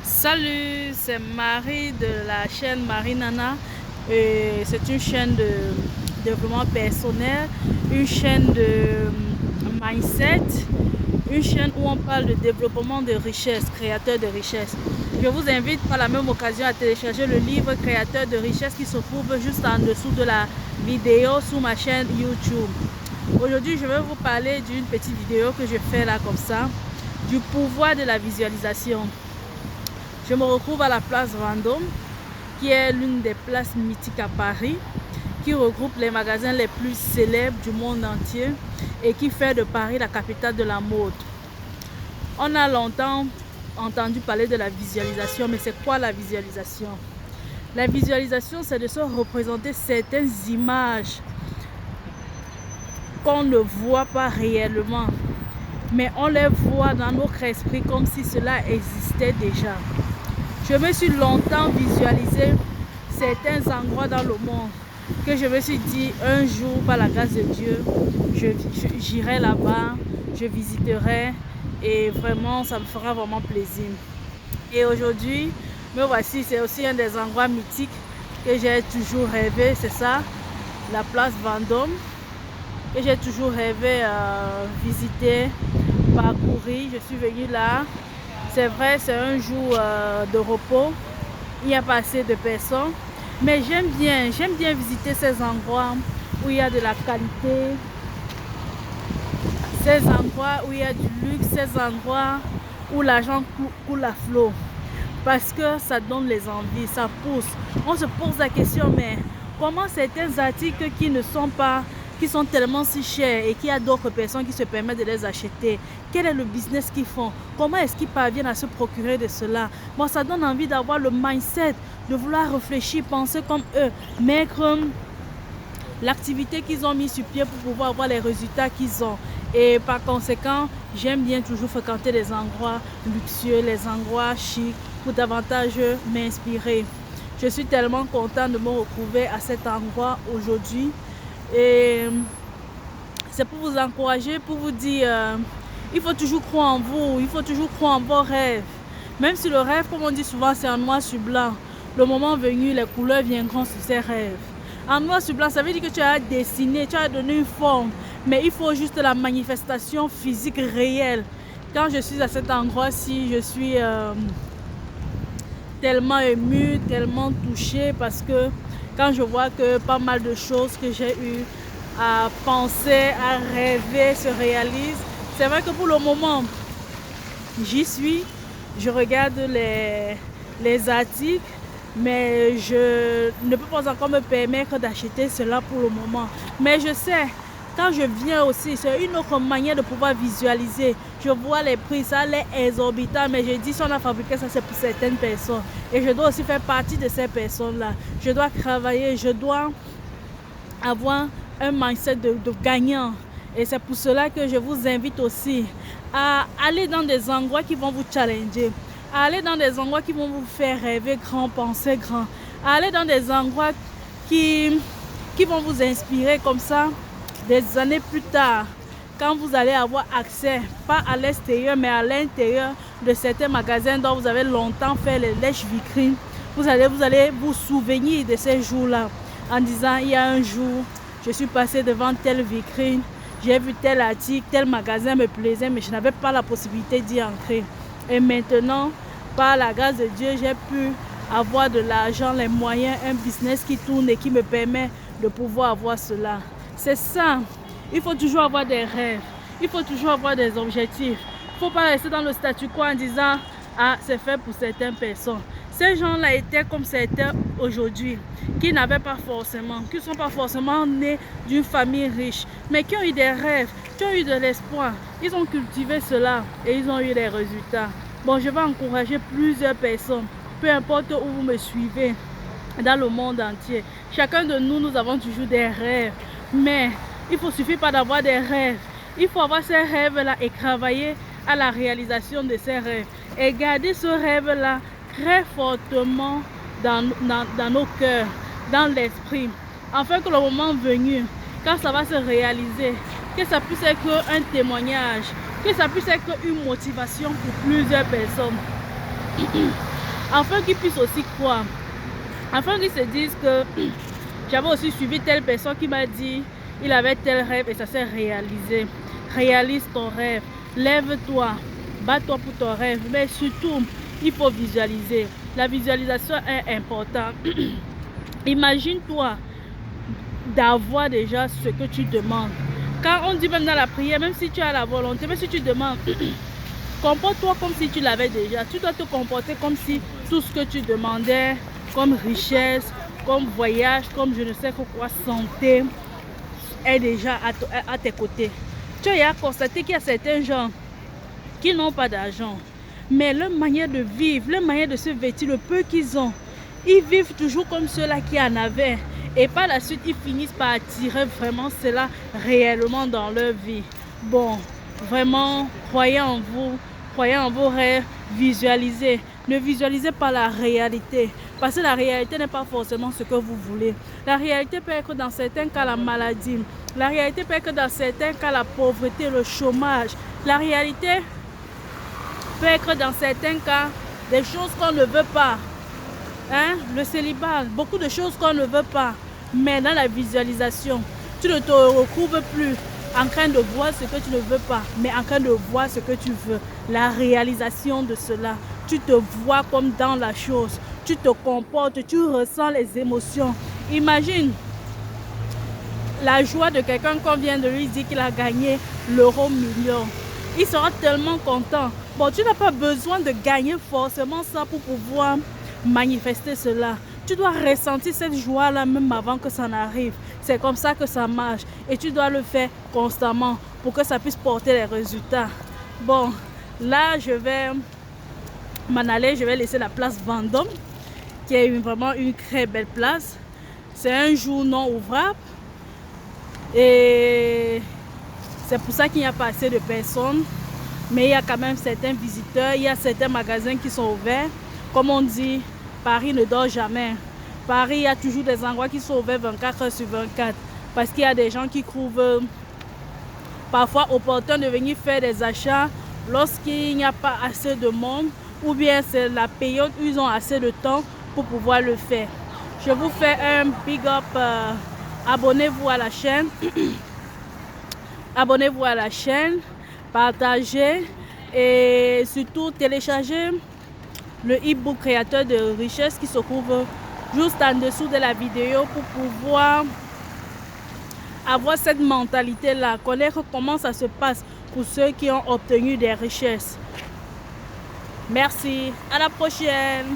Salut, c'est Marie de la chaîne Marie Nana. C'est une chaîne de développement personnel, une chaîne de mindset, une chaîne où on parle de développement de richesse, créateur de richesse. Je vous invite par la même occasion à télécharger le livre Créateur de richesse qui se trouve juste en dessous de la vidéo sur ma chaîne YouTube. Aujourd'hui, je vais vous parler d'une petite vidéo que je fais là comme ça, du pouvoir de la visualisation. Je me retrouve à la place Vendôme, qui est l'une des places mythiques à Paris, qui regroupe les magasins les plus célèbres du monde entier et qui fait de Paris la capitale de la mode. On a longtemps entendu parler de la visualisation, mais c'est quoi la visualisation? La visualisation, c'est de se représenter certaines images qu'on ne voit pas réellement, mais on les voit dans notre esprit comme si cela existait déjà. Je me suis longtemps visualisé certains endroits dans le monde que je me suis dit un jour, par la grâce de Dieu, j'irai là-bas, je visiterai et vraiment ça me fera vraiment plaisir. Et aujourd'hui, me voici, c'est aussi un des endroits mythiques que j'ai toujours rêvé, c'est ça, la place Vendôme, que j'ai toujours rêvé visiter, parcourir. Je suis venue là. C'est vrai, c'est un jour de repos, il n'y a pas assez de personnes, mais j'aime bien visiter ces endroits où il y a de la qualité, ces endroits où il y a du luxe, ces endroits où l'argent coule à flot, parce que ça donne les envies, ça pousse. On se pose la question, mais comment certains articles qui sont tellement si chers et qu'il y a d'autres personnes qui se permettent de les acheter, quel est le business qu'ils font? Comment est-ce qu'ils parviennent à se procurer de cela? Bon, ça donne envie d'avoir le mindset, de vouloir réfléchir, penser comme eux, mettre l'activité qu'ils ont mis sur pied pour pouvoir avoir les résultats qu'ils ont. Et par conséquent, j'aime bien toujours fréquenter les endroits luxueux, les endroits chics, pour davantage m'inspirer. Je suis tellement contente de me retrouver à cet endroit aujourd'hui. Et c'est pour vous encourager, pour vous dire, il faut toujours croire en vous, il faut toujours croire en vos rêves. Même si le rêve, comme on dit souvent, c'est en noir sur blanc, le moment venu, les couleurs viendront sur ces rêves. En noir sur blanc, ça veut dire que tu as dessiné, tu as donné une forme, mais il faut juste la manifestation physique réelle. Quand je suis à cet endroit-ci, je suis tellement émue, tellement touchée, parce que quand je vois que pas mal de choses que j'ai eu à penser, à rêver se réalisent, c'est vrai que pour le moment, j'y suis, je regarde les articles, mais je ne peux pas encore me permettre d'acheter cela pour le moment. Mais je sais, quand je viens aussi, c'est une autre manière de pouvoir visualiser. Je vois les prix, ça l'est exorbitant, mais je dis si on a fabriqué ça, c'est pour certaines personnes. Et je dois aussi faire partie de ces personnes-là. Je dois travailler, je dois avoir un mindset de gagnant. Et c'est pour cela que je vous invite aussi à aller dans des endroits qui vont vous challenger, à aller dans des endroits qui vont vous faire rêver grand, penser grand, à aller dans des endroits qui vont vous inspirer comme ça. Des années plus tard, quand vous allez avoir accès, pas à l'extérieur, mais à l'intérieur de certains magasins dont vous avez longtemps fait les lèche-vitrines, vous allez vous souvenir de ces jours-là, en disant, il y a un jour, je suis passé devant telle vitrine, j'ai vu tel article, tel magasin me plaisait, mais je n'avais pas la possibilité d'y entrer. Et maintenant, par la grâce de Dieu, j'ai pu avoir de l'argent, les moyens, un business qui tourne et qui me permet de pouvoir avoir cela. C'est ça, il faut toujours avoir des rêves, il faut toujours avoir des objectifs. Il ne faut pas rester dans le statu quo en disant « Ah, c'est fait pour certaines personnes ». Ces gens-là étaient comme certains aujourd'hui, qui n'avaient pas forcément, qui ne sont pas forcément nés d'une famille riche, mais qui ont eu des rêves, qui ont eu de l'espoir. Ils ont cultivé cela et ils ont eu les résultats. Bon, je vais encourager plusieurs personnes, peu importe où vous me suivez, dans le monde entier. Chacun de nous, nous avons toujours des rêves. Mais il ne suffit pas d'avoir des rêves. Il faut avoir ces rêves-là et travailler à la réalisation de ces rêves. Et garder ce rêve-là très fortement dans nos cœurs, dans l'esprit. Afin que le moment venu, quand ça va se réaliser, que ça puisse être un témoignage, que ça puisse être une motivation pour plusieurs personnes. afin qu'ils puissent aussi croire, afin qu'ils se disent que j'avais aussi suivi telle personne qui m'a dit il avait tel rêve et ça s'est réalisé. Réalise ton rêve, lève-toi, bats-toi pour ton rêve, mais surtout il faut visualiser. La visualisation est importante. Imagine-toi d'avoir déjà ce que tu demandes. Quand on dit même dans la prière, même si tu as la volonté, même si tu demandes, comporte-toi comme si tu l'avais déjà. Tu dois te comporter comme si tout ce que tu demandais, comme richesse, comme voyage, comme je ne sais quoi, santé, est déjà à tes côtés. Tu as constaté qu'il y a certains gens qui n'ont pas d'argent, mais leur manière de vivre, leur manière de se vêtir, le peu qu'ils ont, ils vivent toujours comme ceux-là qui en avaient. Et par la suite, ils finissent par attirer vraiment cela réellement dans leur vie. Bon, vraiment, croyez en vous, croyez en vos rêves, visualisez. Ne visualisez pas la réalité, parce que la réalité n'est pas forcément ce que vous voulez. La réalité peut être dans certains cas la maladie. La réalité peut être dans certains cas la pauvreté, le chômage. La réalité peut être dans certains cas des choses qu'on ne veut pas. Hein? Le célibat, beaucoup de choses qu'on ne veut pas. Mais dans la visualisation, tu ne te retrouves plus en train de voir ce que tu ne veux pas, mais en train de voir ce que tu veux. La réalisation de cela. Tu te vois comme dans la chose. Tu te comportes, tu ressens les émotions. Imagine la joie de quelqu'un qu'on vient de lui dire qu'il a gagné l'euro million. Il sera tellement content. Bon, tu n'as pas besoin de gagner forcément ça pour pouvoir manifester cela. Tu dois ressentir cette joie-là même avant que ça n'arrive. C'est comme ça que ça marche. Et tu dois le faire constamment pour que ça puisse porter les résultats. Bon, là, je vais m'en aller. Je vais laisser la place Vendôme, qui est vraiment une très belle place. C'est un jour non ouvrable. Et c'est pour ça qu'il n'y a pas assez de personnes. Mais il y a quand même certains visiteurs. Il y a certains magasins qui sont ouverts. Comme on dit, Paris ne dort jamais. Paris, il y a toujours des endroits qui sont ouverts 24 heures sur 24. Parce qu'il y a des gens qui trouvent parfois opportun de venir faire des achats lorsqu'il n'y a pas assez de monde. Ou bien c'est la période où ils ont assez de temps pour pouvoir le faire. Je vous fais un big up. Abonnez-vous à la chaîne. Abonnez-vous à la chaîne. Partagez. Et surtout téléchargez le e-book créateur de richesse qui se trouve juste en dessous de la vidéo pour pouvoir avoir cette mentalité-là, connaître comment ça se passe pour ceux qui ont obtenu des richesses. Merci, à la prochaine.